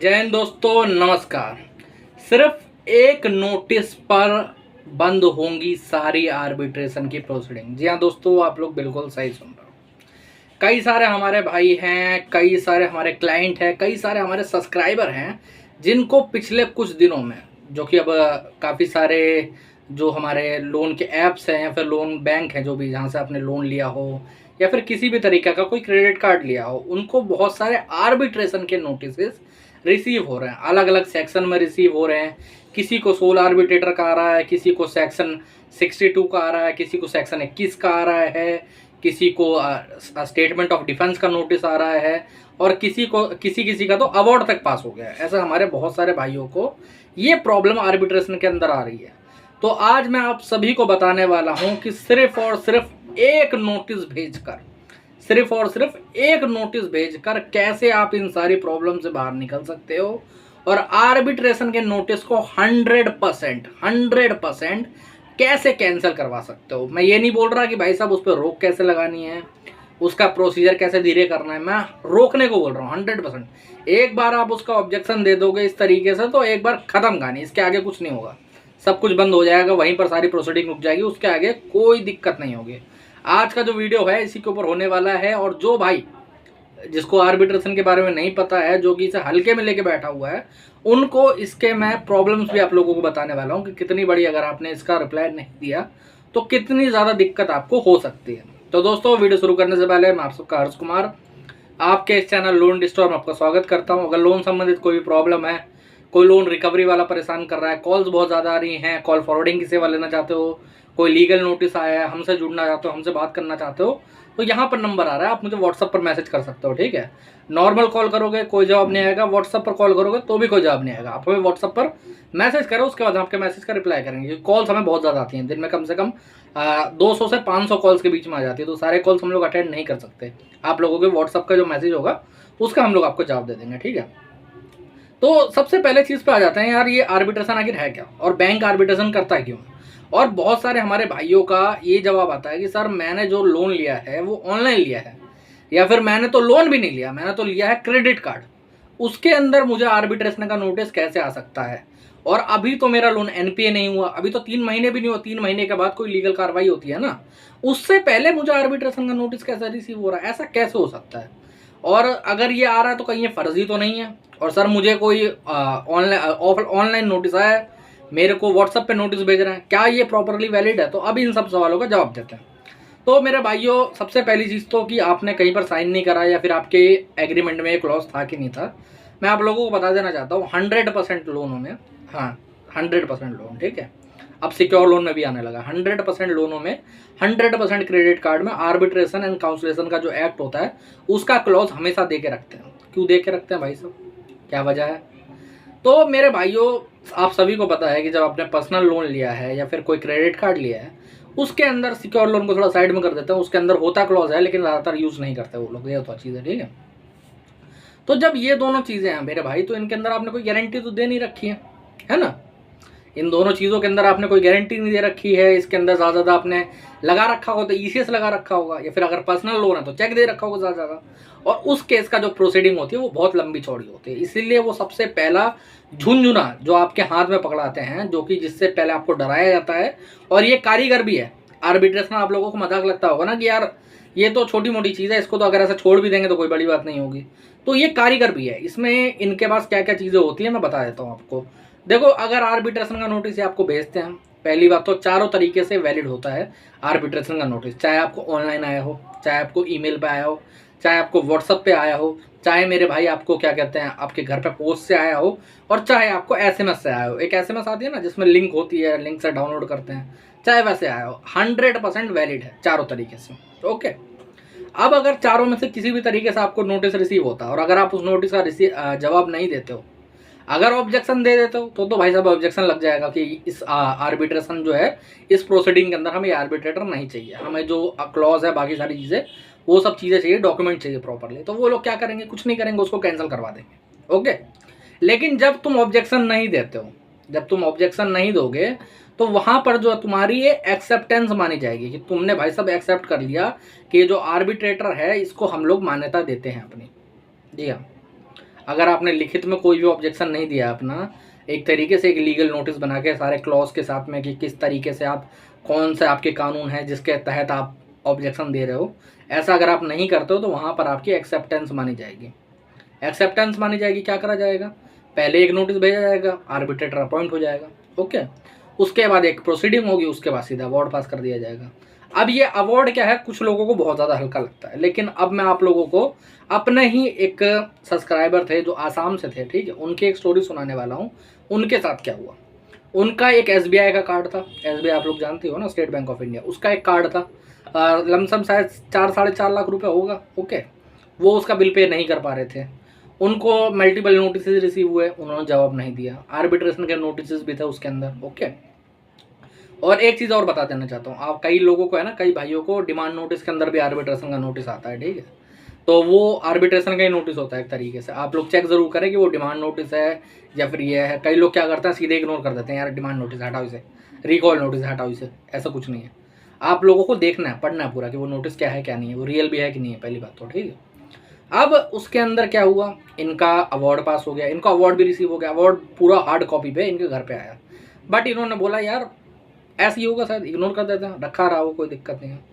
जय हिंद दोस्तों, नमस्कार। सिर्फ एक नोटिस पर बंद होंगी सारी आर्बिट्रेशन की प्रोसीडिंग। जी हाँ दोस्तों, आप लोग बिल्कुल सही सुन रहे हो। कई सारे हमारे भाई हैं, कई सारे हमारे क्लाइंट हैं, कई सारे हमारे सब्सक्राइबर हैं जिनको पिछले कुछ दिनों में, जो कि अब काफ़ी सारे जो हमारे लोन के ऐप्स हैं या फिर लोन बैंक हैं, जो भी जहाँ से आपने लोन लिया हो या फिर किसी भी तरीके का कोई क्रेडिट कार्ड लिया हो, उनको बहुत सारे आर्बिट्रेशन के नोटिस रिसीव हो रहे हैं। अलग अलग सेक्शन में रिसीव हो रहे हैं। किसी को सोल आर्बिट्रेटर का आ रहा है, किसी को सेक्शन 62 का आ रहा है, किसी को सेक्शन 21 का आ रहा है, किसी को स्टेटमेंट ऑफ डिफेंस का नोटिस आ रहा है, और किसी किसी का तो अवार्ड तक पास हो गया है। ऐसा हमारे बहुत सारे भाइयों को ये प्रॉब्लम आर्बिट्रेशन के अंदर आ रही है। तो आज मैं आप सभी को बताने वाला हूं कि सिर्फ और सिर्फ एक नोटिस भेजकर, सिर्फ और सिर्फ एक नोटिस भेजकर कैसे आप इन सारी प्रॉब्लम से बाहर निकल सकते हो और आर्बिट्रेशन के नोटिस को 100% कैसे कैंसिल करवा सकते हो। मैं ये नहीं बोल रहा कि भाई साहब उस पर रोक कैसे लगानी है, उसका प्रोसीजर कैसे धीरे करना है, मैं रोकने को बोल रहा हूँ 100%। एक बार आप उसका ऑब्जेक्शन दे दोगे इस तरीके से तो एक बार खत्म कहानी, इसके आगे कुछ नहीं होगा, सब कुछ बंद हो जाएगा, वहीं पर सारी प्रोसीडिंग रुक जाएगी, उसके आगे कोई दिक्कत नहीं होगी। आज का जो वीडियो है इसी के ऊपर होने वाला है। और जो भाई जिसको आर्बिट्रेशन के बारे में नहीं पता है, जो कि इसे हल्के में लेके बैठा हुआ है, उनको इसके मैं प्रॉब्लम्स भी आप लोगों को बताने वाला हूँ कि कितनी बड़ी, अगर आपने इसका रिप्लाई नहीं दिया तो कितनी ज़्यादा दिक्कत आपको हो सकती है। तो दोस्तों, वीडियो शुरू करने से पहले मैं आप सबका हर्ष कुमार, आपके इस चैनल लोन डिस्टोर में आपका स्वागत करता हूँ। अगर लोन संबंधित कोई भी प्रॉब्लम है, कोई लोन रिकवरी वाला परेशान कर रहा है, कॉल्स बहुत ज़्यादा आ रही हैं, कॉल फॉरवर्डिंग की सेवा लेना चाहते हो, कोई लीगल नोटिस आया है, हमसे जुड़ना चाहते हो, हमसे बात करना चाहते हो, तो यहाँ पर नंबर आ रहा है, आप मुझे व्हाट्सअप पर मैसेज कर सकते हो। ठीक है, नॉर्मल कॉल करोगे कोई जवाब नहीं आएगा, व्हाट्सअप पर कॉल करोगे तो भी कोई जवाब नहीं आएगा। आप हमें व्हाट्सअप पर मैसेज करो, उसके बाद हम आपके मैसेज का रिप्लाई करेंगे। कॉल्स हमें बहुत ज़्यादा आती हैं, दिन में कम से कम 200 से 500 कॉल्स के बीच में आ जाती है, तो सारे कॉल्स हम लोग अटेंड नहीं कर सकते। आप लोगों के व्हाट्सअप का जो मैसेज होगा उसका हम लोग आपको जवाब दे देंगे। ठीक है, तो सबसे पहले चीज़ पे आ जाते हैं यार, ये आर्बिट्रेशन आखिर है क्या और बैंक आर्बिट्रेशन करता क्यों। और बहुत सारे हमारे भाइयों का ये जवाब आता है कि सर मैंने जो लोन लिया है वो ऑनलाइन लिया है, या फिर मैंने तो लोन भी नहीं लिया, मैंने तो लिया है क्रेडिट कार्ड, उसके अंदर मुझे आर्बिट्रेशन का नोटिस कैसे आ सकता है। और अभी तो मेरा लोन एनपीए नहीं हुआ, अभी तो 3 महीने भी नहीं हुआ, 3 महीने के बाद कोई लीगल कार्रवाई होती है ना, उससे पहले मुझे आर्बिट्रेशन का नोटिस कैसे रिसीव हो रहा है, ऐसा कैसे हो सकता है। और अगर ये आ रहा है तो कहीं ये फर्जी तो नहीं है। और सर मुझे कोई ऑनलाइन नोटिस आया है, मेरे को व्हाट्सएप पे नोटिस भेज रहे हैं, क्या ये प्रॉपरली वैलिड है। तो अब इन सब सवालों का जवाब देते हैं। तो मेरे भाइयों, सबसे पहली चीज़ तो कि आपने कहीं पर साइन नहीं करा या फिर आपके एग्रीमेंट में एक क्लॉज था कि नहीं था, मैं आप लोगों को बता देना चाहता हूँ। 100% लोनों में, हाँ 100% लोन, ठीक है, अब सिक्योर लोन में भी आने लगा। 100% लोनों में, 100% क्रेडिट कार्ड में आर्बिट्रेशन एंड काउंसलेशन का जो एक्ट होता है उसका क्लॉज हमेशा दे के रखते हैं। क्यों दे के रखते हैं भाई साहब, क्या वजह है। तो मेरे भाइयों, आप सभी को पता है कि जब आपने पर्सनल लोन लिया है या फिर कोई क्रेडिट कार्ड लिया है, उसके अंदर सिक्योर लोन को थोड़ा साइड में कर देते हैं, उसके अंदर होता क्लॉज है लेकिन ज़्यादातर यूज़ नहीं करते वो लोग, ये होता चीज़ है। ठीक है, तो जब ये दोनों चीज़ें हैं मेरे भाई, तो इनके अंदर आपने कोई गारंटी तो दे नहीं रखी है ना। इन दोनों चीज़ों के अंदर आपने कोई गारंटी नहीं दे रखी है। इसके अंदर ज़्यादा आपने लगा रखा होगा तो ईसीएस लगा रखा होगा, या फिर अगर पर्सनल लोन है तो चेक दे रखा होगा ज़्यादा। और उस केस का जो प्रोसीडिंग होती है वो बहुत लंबी चौड़ी होती है, इसीलिए वो सबसे पहला झुंझुना जो आपके हाथ में पकड़ाते हैं, जो कि जिससे पहले आपको डराया जाता है। और ये कारीगर भी है आर्बिट्रेशन। आप लोगों को मजाक लगता होगा ना कि यार ये तो छोटी मोटी चीज़ है, इसको तो अगर ऐसा छोड़ भी देंगे तो कोई बड़ी बात नहीं होगी। तो ये कारीगर भी है, इसमें इनके पास क्या क्या चीज़ें होती हैं मैं बता देता हूँ आपको। देखो, अगर आर्बिट्रेशन का नोटिस आपको भेजते हैं, पहली बात तो चारों तरीके से वैलिड होता है आर्बिट्रेशन का नोटिस, चाहे आपको ऑनलाइन आया हो, चाहे आपको ईमेल पे आया हो, चाहे आपको व्हाट्सएप पे आया हो, चाहे मेरे भाई आपको क्या कहते हैं आपके घर पे पोस्ट से आया हो, और चाहे आपको एसएमएस से आया हो। एक एसएमएस आती है ना जिसमें लिंक होती है, लिंक से डाउनलोड करते हैं, चाहे वैसे आया हो, 100% वैलिड है चारों तरीके से। ओके, अब अगर चारों में से किसी भी तरीके से आपको नोटिस रिसीव होता है और अगर आप उस नोटिस का जवाब नहीं देते हो, अगर ऑब्जेक्शन दे देते हो तो भाई साहब ऑब्जेक्शन लग जाएगा कि इस आर्बिट्रेशन जो है, इस प्रोसीडिंग के अंदर हमें आर्बिट्रेटर नहीं चाहिए, हमें जो क्लॉज है बाकी सारी चीज़ें वो सब चीज़ें चाहिए, डॉक्यूमेंट चाहिए प्रॉपरली। तो वो लोग क्या करेंगे, कुछ नहीं करेंगे, उसको कैंसिल करवा देंगे। ओके, लेकिन जब तुम ऑब्जेक्शन नहीं देते हो, जब तुम ऑब्जेक्शन नहीं दोगे तो वहाँ पर जो तुम्हारी ये एक्सेप्टेंस मानी जाएगी कि तुमने भाई साहब एक्सेप्ट कर लिया कि ये जो आर्बिट्रेटर है इसको हम लोग मान्यता देते हैं अपनी। जी हाँ, अगर आपने लिखित में कोई भी ऑब्जेक्शन नहीं दिया अपना, एक तरीके से एक लीगल नोटिस बना के सारे क्लॉज के साथ में कि किस तरीके से आप, कौन से आपके कानून है जिसके तहत आप ऑब्जेक्शन दे रहे हो, ऐसा अगर आप नहीं करते हो तो वहाँ पर आपकी एक्सेप्टेंस मानी जाएगी। एक्सेप्टेंस मानी जाएगी, क्या करा जाएगा, पहले एक नोटिस भेजा जाएगा, आर्बिट्रेटर अपॉइंट हो जाएगा, ओके, उसके बाद एक प्रोसीडिंग होगी, उसके बाद सीधा अवार्ड पास कर दिया जाएगा। अब ये अवार्ड क्या है, कुछ लोगों को बहुत ज़्यादा हल्का लगता है, लेकिन अब मैं आप लोगों को अपने ही एक सब्सक्राइबर थे जो आसाम से थे, ठीक है, उनकी एक स्टोरी सुनाने वाला हूँ। उनके साथ क्या हुआ, उनका एक SBI का कार्ड था, SBI आप लोग जानते हो ना, स्टेट बैंक ऑफ इंडिया, उसका एक कार्ड था, लमसम शायद 4-4.5 लाख रुपए होगा, ओके, वो उसका बिल पे नहीं कर पा रहे थे। उनको मल्टीपल नोटिस रिसीव हुए, उन्होंने जवाब नहीं दिया, आर्बिट्रेशन के नोटिस भी थे उसके अंदर, ओके। और एक चीज़ और बता देना चाहता हूँ, आप कई लोगों को है ना, कई भाइयों को डिमांड नोटिस के अंदर भी आर्बिट्रेशन का नोटिस आता है, ठीक है, तो वो आर्बिट्रेशन का ही नोटिस होता है एक तरीके से। आप लोग चेक जरूर करें कि वो डिमांड नोटिस है या फिर ये है। कई लोग क्या करते हैं, सीधे इग्नोर कर देते हैं, यार डिमांड नोटिस हटाओ इसे, रिकॉल नोटिस हटाओ इसे, ऐसा कुछ नहीं है। आप लोगों को देखना है, पढ़ना है पूरा कि वो नोटिस क्या है क्या नहीं है, वो रियल भी है कि नहीं है, पहली बात तो, ठीक है। अब उसके अंदर क्या हुआ, इनका अवार्ड पास हो गया, इनका अवार्ड भी रिसीव हो गया, अवार्ड पूरा हार्ड कॉपी पे इनके घर पे आया, बट इन्होंने बोला यार ऐसे ही होगा, शायद इग्नोर कर देते हैं, रखा रहा हो, कोई दिक्कत नहीं है।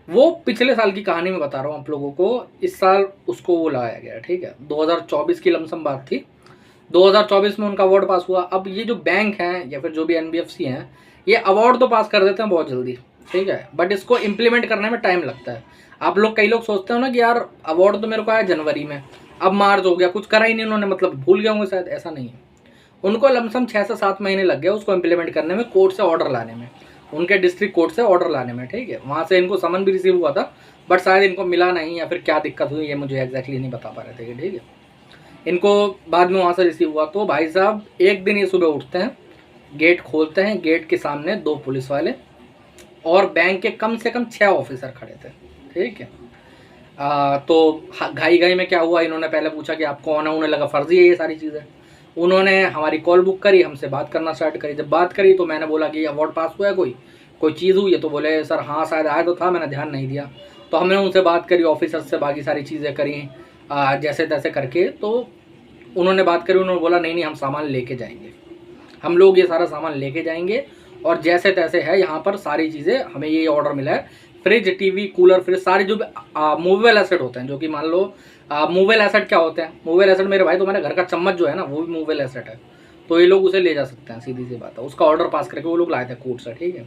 वो पिछले साल की कहानी में बता रहा हूँ आप लोगों को, इस साल उसको वो लगाया गया, ठीक है, 2024 की लमसम बात थी, 2024 में उनका अवार्ड पास हुआ। अब ये जो बैंक हैं या फिर जो भी NBFC हैं, ये अवार्ड तो पास कर देते हैं बहुत जल्दी, ठीक है, बट इसको इम्प्लीमेंट करने में टाइम लगता है। आप लोग, कई लोग सोचते हो ना कि यार अवार्ड तो मेरे को आया जनवरी में, अब मार्च हो गया, कुछ करा ही नहीं उन्होंने, मतलब भूल गए होंगे शायद, ऐसा नहीं है। उनको लमसम 6 से 7 महीने लग गए उसको इम्प्लीमेंट करने में, कोर्ट से ऑर्डर लाने में, उनके डिस्ट्रिक्ट कोर्ट से ऑर्डर लाने में, ठीक है, वहाँ से इनको समन भी रिसीव हुआ था, बट शायद इनको मिला नहीं या फिर क्या दिक्कत हुई, ये मुझे एग्जैक्टली नहीं बता पा रहे थे, ठीक है। इनको बाद में वहाँ से रिसीव हुआ, तो भाई साहब एक दिन ये सुबह उठते हैं, गेट खोलते हैं, गेट के सामने 2 पुलिस वाले और बैंक के कम से कम 6 ऑफिसर खड़े थे, ठीक है। तो घाई घाई में क्या हुआ, इन्होंने पहले पूछा कि आप कौन है, उन्हें लगा फर्जी है ये सारी चीज़ें, उन्होंने हमारी कॉल बुक करी, हमसे बात करना स्टार्ट करी। जब बात करी तो मैंने बोला कि अवार्ड पास हुआ है, कोई चीज़ हुई है, तो बोले सर हाँ शायद आया तो था, मैंने ध्यान नहीं दिया। तो हमने उनसे बात करी, ऑफिसर से बाकी सारी चीज़ें करी जैसे तैसे करके, तो उन्होंने बात करी, उन्होंने बोला नहीं हम सामान लेके जाएंगे, हम लोग ये सारा सामान लेके जाएंगे, और जैसे तैसे है यहाँ पर सारी चीज़ें, हमें ये ऑर्डर मिला है, फ्रिज, टीवी, कूलर, फ्रिज, सारे जो मूवेबल एसेट होते हैं, जो कि मान लो मूवेबल एसेट क्या होते हैं, मूवेबल एसेट मेरे भाई, तो मेरे घर का चम्मच जो है ना, वो भी मूवेबल एसेट है, तो ये लोग उसे ले जा सकते हैं, सीधी सी बात है। उसका ऑर्डर पास करके वो लोग लाए थे कोर्ट से, ठीक है।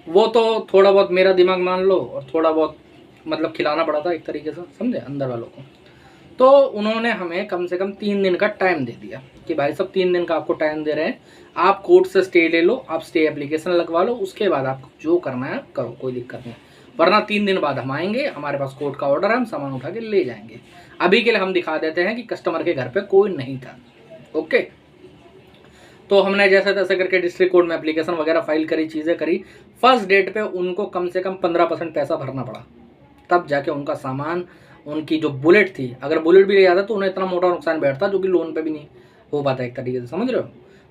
वो तो थोड़ा बहुत मेरा दिमाग मान लो, और थोड़ा बहुत मतलब खिलाना पड़ा था एक तरीके से, समझे, अंदर वालों को। तो उन्होंने हमें कम से कम 3 दिन का टाइम दे दिया कि भाई सब 3 दिन का आपको टाइम दे रहे हैं, आप कोर्ट से स्टे ले लो, आप स्टे एप्लीकेशन लगवा लो, उसके बाद आपको जो करना है करो, कोई दिक्कत नहीं, वरना 3 दिन बाद हम आएंगे, हमारे पास कोर्ट का ऑर्डर है, हम सामान उठा के ले जाएंगे। अभी के लिए हम दिखा देते हैं कि कस्टमर के घर पे कोई नहीं था, ओके। तो हमने जैसे तैसे करके डिस्ट्रिक्ट कोर्ट में एप्लीकेशन वगैरह फाइल करी, चीज़ें करी। फर्स्ट डेट पे उनको कम से कम 15% पैसा भरना पड़ा, तब जाके उनका सामान, उनकी जो बुलेट थी, अगर बुलेट भी ले जाता तो उन्हें इतना मोटा नुकसान बैठता जो कि लोन पे भी नहीं हो पाता एक तरीके से, समझ रहे हो।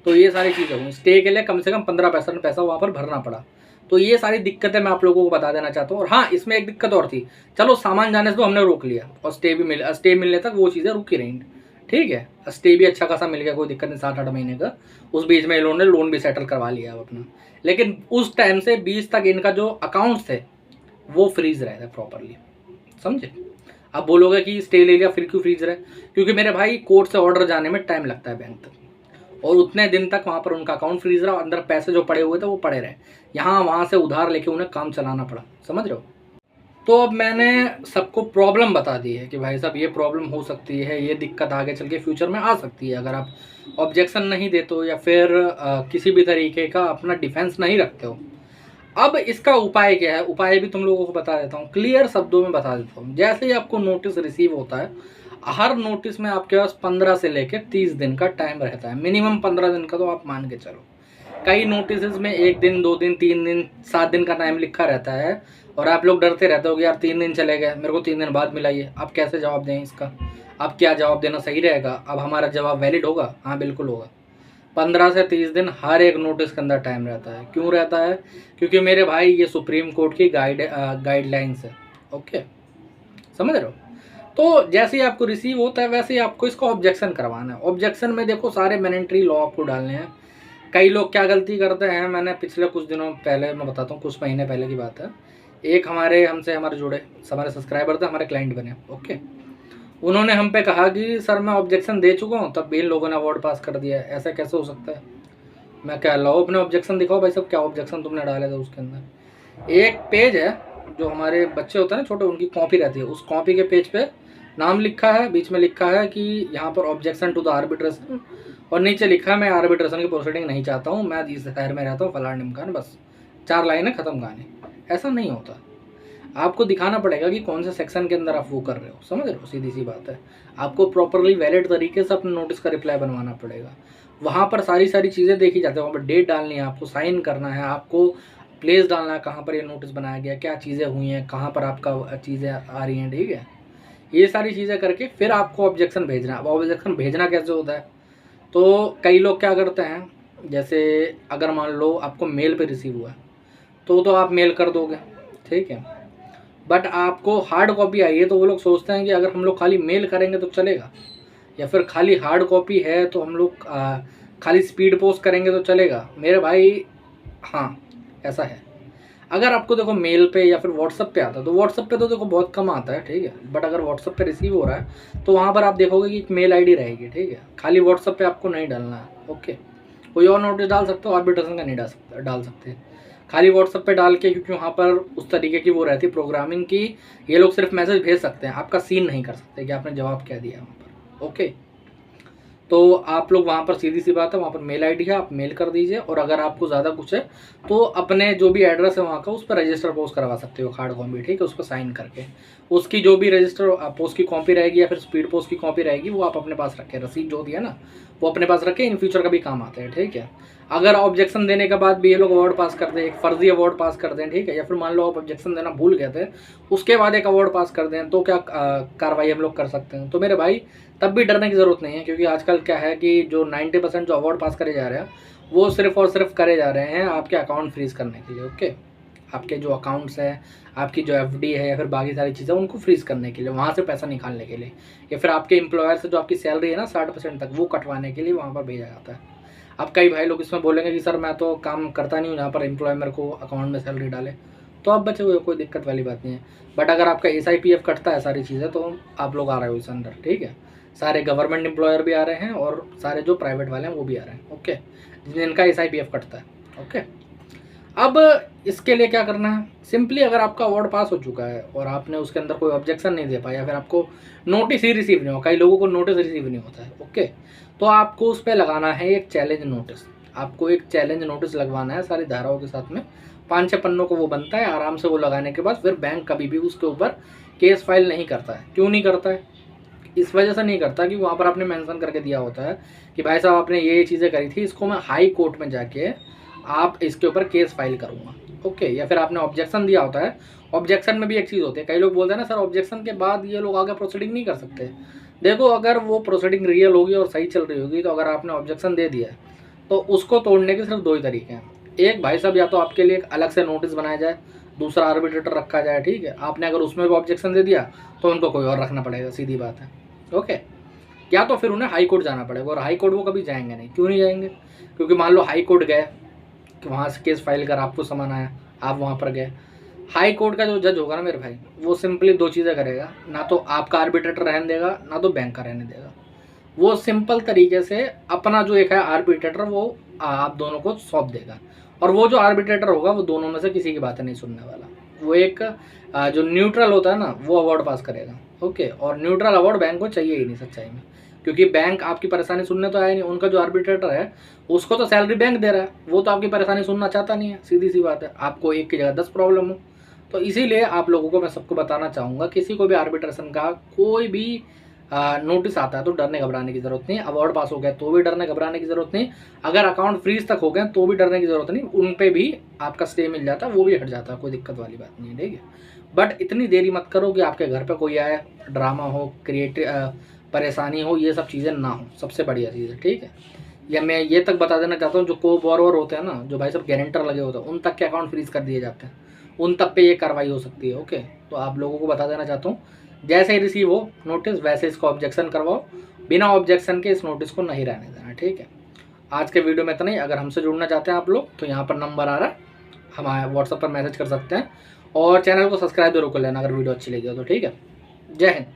तो ये सारी चीज़ें हुई, स्टे के लिए कम से कम 15% पैसा वहाँ पर भरना पड़ा। तो ये सारी दिक्कतें मैं आप लोगों को बता देना चाहता हूँ। और हाँ, इसमें एक दिक्कत और थी, चलो सामान जाने से तो हमने रोक लिया, और स्टे मिलने तक वो चीज़ें रुकी रही, ठीक है, स्टे भी अच्छा खासा मिल गया, कोई दिक्कत नहीं, 7-8 महीने का। उस बीच में इन्होंने लोन भी सेटल करवा लिया अपना, लेकिन उस टाइम से 20 तक इनका जो अकाउंट्स थे वो फ्रीज रहे थे प्रॉपरली, समझे। अब बोलोगे कि स्टे ले लिया फिर क्यों फ्रीज रहे, क्योंकि मेरे भाई कोर्ट से ऑर्डर जाने में टाइम लगता है बैंक तक, और उतने दिन तक वहाँ पर उनका अकाउंट फ्रीज रहा, अंदर पैसे जो पड़े हुए थे वो पड़े रहे, यहाँ वहाँ से उधार लेके उन्हें काम चलाना पड़ा, समझ रहे हो। तो अब मैंने सबको प्रॉब्लम बता दी है कि भाई साहब ये प्रॉब्लम हो सकती है, ये दिक्कत आगे चल के फ्यूचर में आ सकती है अगर आप ऑब्जेक्शन नहीं देते हो या फिर किसी भी तरीके का अपना डिफेंस नहीं रखते हो। अब इसका उपाय क्या है, उपाय भी तुम लोगों को बता देता हूँ, क्लियर शब्दों में बता देता हूँ। जैसे ही आपको नोटिस रिसीव होता है, हर नोटिस में आपके पास 15 से लेकर 30 दिन का टाइम रहता है, मिनिमम 15 दिन का तो आप मान के चलो। कई नोटिस में 1 दिन, 2 दिन, 3 दिन, 7 दिन का टाइम लिखा रहता है, और आप लोग डरते रहते हो कि यार 3 दिन चले गए, मेरे को 3 दिन बाद मिला ये, अब कैसे जवाब दें इसका, अब क्या जवाब देना सही रहेगा, अब हमारा जवाब वैलिड होगा, हाँ बिल्कुल होगा। 15 से 30 दिन हर एक नोटिस के अंदर टाइम रहता है। क्यों रहता है, क्योंकि मेरे भाई ये सुप्रीम कोर्ट की गाइडलाइंस है, ओके, समझ रहे हो। तो जैसे ही आपको रिसीव होता है वैसे ही आपको इसका ऑब्जेक्शन करवाना है। ऑब्जेक्शन में देखो सारे मैंडेटरी लॉ आपको डालने हैं। कई लोग क्या गलती करते हैं, मैंने पिछले कुछ दिनों पहले मैं बताता हूँ, कुछ महीने पहले की बात है, एक हमारे जुड़े हमारे सब्सक्राइबर थे, हमारे क्लाइंट बने। ओके, उन्होंने हम पे कहा कि सर मैं ऑब्जेक्शन दे चुका हूँ, तब भी इन लोगों ने अवार्ड पास कर दिया है, ऐसा कैसे हो सकता है। मैं क्या लाओ अपने ऑब्जेक्शन दिखाओ भाई साहब, क्या ऑब्जेक्शन तुमने डाले थे। उसके अंदर एक पेज है, जो हमारे बच्चे होते हैं ना छोटे, उनकी कॉपी रहती है, उस कॉपी के पेज पे नाम लिखा है, बीच में लिखा है कि यहाँ पर ऑब्जेक्शन टू द आर्बिट्रेशन, और नीचे लिखा है मैं आर्बिट्रेशन की प्रोसीडिंग नहीं चाहता हूँ, मैं इस शहर में रहता हूँ फलान ढिमकान, बस 4 लाइनें ख़त्म कहानी। ऐसा नहीं होता, आपको दिखाना पड़ेगा कि कौन से सेक्शन के अंदर आप वो कर रहे हो, समझ रहे हो, सीधी सी बात है। आपको प्रॉपरली वैलिड तरीके से अपने नोटिस का रिप्लाई बनवाना पड़ेगा। वहाँ पर सारी चीज़ें देखी जाती है, वहाँ पर डेट डालनी है, आपको साइन करना है, आपको प्लेस डालना है, कहाँ पर ये नोटिस बनाया गया, क्या चीज़ें हुई हैं, कहाँ पर आपका चीज़ें आ रही हैं, ठीक है। ये सारी चीज़ें करके फिर आपको ऑब्जेक्शन भेजना। अब ऑब्जेक्शन भेजना कैसे होता है, तो कई लोग क्या करते हैं, जैसे अगर मान लो आपको मेल पे रिसीव हुआ है तो आप मेल कर दोगे, ठीक है, बट आपको हार्ड कॉपी आई है, तो वो लोग सोचते हैं कि अगर हम लोग खाली मेल करेंगे तो चलेगा, या फिर खाली हार्ड कॉपी है तो हम लोग खाली स्पीड पोस्ट करेंगे तो चलेगा। मेरे भाई हाँ, ऐसा है। अगर आपको देखो मेल पे या फिर व्हाट्सअप पे आता है, तो व्हाट्सअप पे तो देखो बहुत कम आता है, ठीक है, बट अगर व्हाट्सअप पे रिसीव हो रहा है तो वहाँ पर आप देखोगे कि एक मेल आईडी रहेगी, ठीक है। खाली व्हाट्सअप पे आपको नहीं डालना है, ओके। कोई और नोटिस डाल सकते हो, आर्बिट्रेशन का नहीं डाल सकते, खाली व्हाट्सअप पे डाल के, क्योंकि वहाँ पर उस तरीके की वो रहती है प्रोग्रामिंग की, ये लोग सिर्फ मैसेज भेज सकते हैं, आपका सीन नहीं कर सकते कि आपने जवाब क्या दिया वहाँ पर, ओके। तो आप लोग वहाँ पर सीधी सी बात है, वहाँ पर मेल आईडी है, आप मेल कर दीजिए, और अगर आपको ज़्यादा कुछ है तो अपने जो भी एड्रेस है वहाँ का उस पर रजिस्टर पोस्ट करवा सकते हो, हार्ड कॉपी, ठीक है, उस पर साइन करके। उसकी जो भी रजिस्टर पोस्ट की कॉपी रहेगी या फिर स्पीड पोस्ट की कॉपी रहेगी, वो आप अपने पास रखें, रसीद जो होती है ना वो अपने पास रखें, इन फ्यूचर का भी काम आते हैं, ठीक है। अगर ऑब्जेक्शन देने के बाद भी ये लोग अवार्ड पास कर दें, एक फर्जी अवार्ड पास कर दें, ठीक है, या फिर मान लो आप ऑब्जेक्शन देना भूल गए थे, उसके बाद एक अवार्ड पास कर दें, तो क्या कार्रवाई हम लोग कर सकते हैं। तो मेरे भाई तब भी डरने की ज़रूरत नहीं है, क्योंकि आजकल क्या है कि जो 90% जो अवार्ड पास करे जा रहे हैं वो सिर्फ और सिर्फ करे जा रहे हैं आपके अकाउंट फ्रीज करने के लिए, ओके। आपके जो अकाउंट्स हैं, आपकी जो एफडी है या फिर बाकी सारी चीज़ें, उनको फ्रीज करने के लिए, वहाँ से पैसा निकालने के लिए, या फिर आपके एम्प्लॉयर से जो आपकी सैलरी है ना 60% तक, वो कटवाने के लिए वहाँ पर भेजा जाता है। अब कई भाई लोग इसमें बोलेंगे कि सर मैं तो काम करता नहीं हूँ जहाँ पर एम्प्लॉय मेरे को अकाउंट में सैलरी डाले, तो आप बचे हुए, कोई दिक्कत वाली बात नहीं है। बट अगर आपका SIPF कटता है सारी चीज़ें, तो आप लोग आ रहे हो इस अंदर, ठीक है। सारे गवर्नमेंट एम्प्लॉयर भी आ रहे हैं और सारे जो प्राइवेट वाले हैं वो भी आ रहे हैं, ओके, जिनका SIPF कटता है, ओके। अब इसके लिए क्या करना है, सिंपली अगर आपका अवार्ड पास हो चुका है और आपने उसके अंदर कोई ऑब्जेक्शन नहीं दे पाया, या फिर आपको नोटिस ही रिसीव नहीं हो, कई लोगों को नोटिस रिसीव नहीं होता है, ओके, तो आपको उस पर लगाना है एक चैलेंज नोटिस। आपको एक चैलेंज नोटिस लगवाना है सारी धाराओं के साथ में, 5-6 पन्नों को वो बनता है आराम से। वो लगाने के बाद फिर बैंक कभी भी उसके ऊपर केस फाइल नहीं करता है। क्यों नहीं करता है, इस वजह से नहीं करता कि वहाँ पर आपने मेंशन करके दिया होता है कि भाई साहब आपने ये चीज़ें करी थी, इसको मैं हाई कोर्ट में जाके आप इसके ऊपर केस फाइल करूँगा, ओके। या फिर आपने ऑब्जेक्शन दिया होता है, ऑब्जेक्शन में भी एक चीज़ होती है, कई लोग बोलते हैं ना सर ऑब्जेक्शन के बाद ये लोग आगे प्रोसीडिंग नहीं कर सकते। देखो अगर वो प्रोसीडिंग रियल होगी और सही चल रही होगी, तो अगर आपने ऑब्जेक्शन दे दिया है तो उसको तोड़ने के सिर्फ 2 ही तरीके हैं। एक भाई साहब, या तो आपके लिए एक अलग से नोटिस बनाया जाए, दूसरा आर्बिट्रेटर रखा जाए, ठीक है। आपने अगर उसमें भी ऑब्जेक्शन दे दिया तो उनको कोई और रखना पड़ेगा, सीधी बात है, ओके। या तो फिर उन्हें हाई कोर्ट जाना पड़ेगा, और हाई कोर्ट वो कभी जाएंगे नहीं। क्यों नहीं जाएंगे, क्योंकि मान लो हाई कोर्ट गए कि वहाँ से केस फाइल कर आपको सामान आया, आप वहाँ पर गए, हाई कोर्ट का जो जज होगा ना मेरे भाई, वो सिंपली 2 चीज़ें करेगा, ना तो आपका आर्बिट्रेटर रहने देगा, ना तो बैंक का रहने देगा। वो सिंपल तरीके से अपना जो एक है आर्बिट्रेटर, वो आप दोनों को सौंप देगा, और वो जो आर्बिट्रेटर होगा वो दोनों में से किसी की बातें नहीं सुनने वाला। वो एक जो न्यूट्रल होता है ना, वो अवार्ड पास करेगा, ओके। और न्यूट्रल अवार्ड बैंक को चाहिए ही नहीं सच्चाई में, क्योंकि बैंक आपकी परेशानी सुनने तो आया नहीं। उनका जो आर्बिट्रेटर है उसको तो सैलरी बैंक दे रहा है, वो तो आपकी परेशानी सुनना चाहता नहीं है, सीधी सी बात है। आपको एक की जगह 10 प्रॉब्लम हो, तो इसीलिए आप लोगों को मैं सबको बताना चाहूँगा, किसी को भी आर्बिट्रेशन का कोई भी नोटिस आता है तो डरने घबराने की ज़रूरत नहीं। अवार्ड पास हो गया तो भी डरने घबराने की ज़रूरत नहीं, अगर अकाउंट फ्रीज तक हो गए तो भी डरने की ज़रूरत नहीं, उन पे भी आपका स्टे मिल जाता है, वो भी हट जाता है, कोई दिक्कत वाली बात नहीं है, ठीक है। बट इतनी देरी मत करो कि आपके घर पे कोई आए, ड्रामा हो, क्रिएटिव परेशानी हो, ये सब चीज़ें ना हो, सबसे बढ़िया चीज़ है, ठीक है। या मैं ये तक बता देना चाहता हूँ, जो को बोरोवर होते हैं ना, जो भाई सब गारंटर लगे होते हैं, उन तक के अकाउंट फ्रीज कर दिए जाते हैं, उन तक पे ये कार्रवाई हो सकती है, ओके। तो आप लोगों को बता देना चाहता हूँ जैसे ही रिसीव हो नोटिस वैसे इसको ऑब्जेक्शन करवाओ, बिना ऑब्जेक्शन के इस नोटिस को नहीं रहने देना, ठीक है। आज के वीडियो में इतना ही। अगर हमसे जुड़ना चाहते हैं आप लोग तो यहाँ पर नंबर आ रहा है, हमारे व्हाट्सएप पर मैसेज कर सकते हैं, और चैनल को सब्सक्राइब जरूर कर लेना अगर वीडियो अच्छी लगी हो तो, ठीक है। जय हिंद।